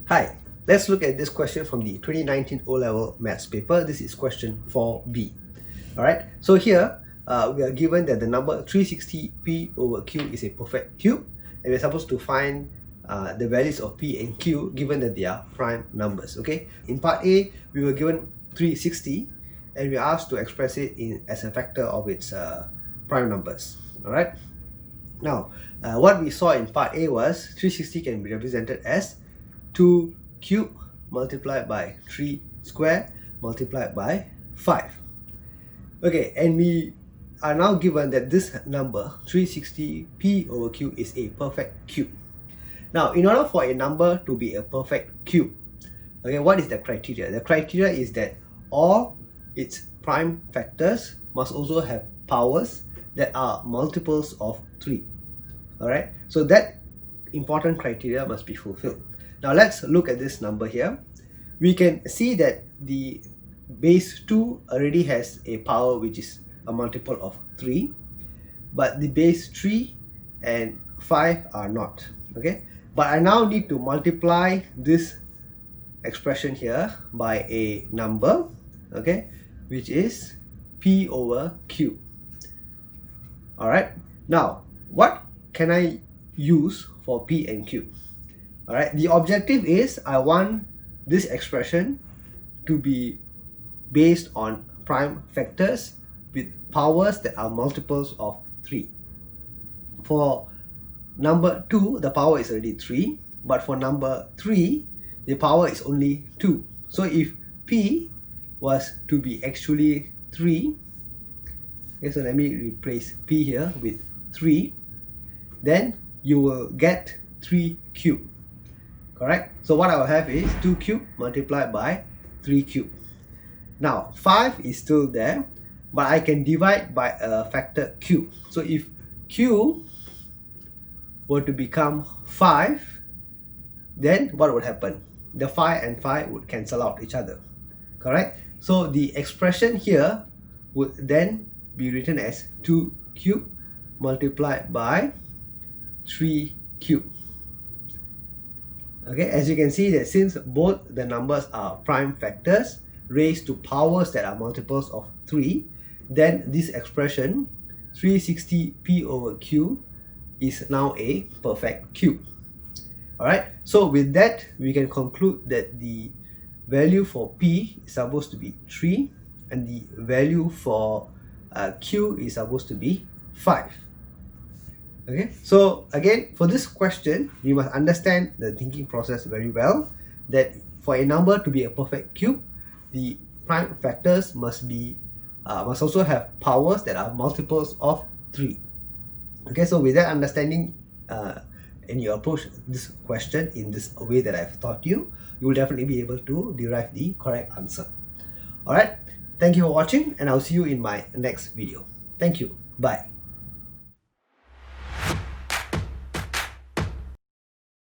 Hi, let's look at this question from the 2019 O-Level Maths paper. This is question 4B. Alright, so here we are given that the number 360p over q is a perfect cube, and we're supposed to find the values of p and q given that they are prime numbers. Okay, in part A we were given 360 and we are asked to express it as a factor of its prime numbers. Alright, now what we saw in part A was 360 can be represented as 2 cube multiplied by 3 square multiplied by 5. Okay, and we are now given that this number 360p over q is a perfect cube. Now, in order for a number to be a perfect cube, okay, what is the criteria? The criteria is that all its prime factors must also have powers that are multiples of 3. Alright, so that important criteria must be fulfilled. Now let's look at this number here. We can see that the base 2 already has a power which is a multiple of 3, but the base 3 and 5 are not. Okay, but I now need to multiply this expression here by a number, okay, which is p over q. Alright, now what can I use for p and q? Alright, the objective is I want this expression to be based on prime factors with powers that are multiples of 3. For number 2, the power is already 3, but for number 3, the power is only 2. So if p was to be actually 3, okay, so let me replace p here with 3, then you will get 3 cubed. Correct? So what I will have is 2 cubed multiplied by 3 cubed. Now 5 is still there, but I can divide by a factor q. So if q were to become 5, then what would happen? The 5 and 5 would cancel out each other. Correct? So the expression here would then be written as 2 cubed multiplied by 3 cubed. Okay, as you can see that since both the numbers are prime factors raised to powers that are multiples of 3, then this expression 360p over q is now a perfect cube. Alright, so with that we can conclude that the value for p is supposed to be 3 and the value for q is supposed to be 5. Okay, so again, for this question, we must understand the thinking process very well, that for a number to be a perfect cube, the prime factors must also have powers that are multiples of 3. Okay, so with that understanding, and you approach this question in this way that I've taught you, you will definitely be able to derive the correct answer. Alright, thank you for watching, and I'll see you in my next video. Thank you. Bye.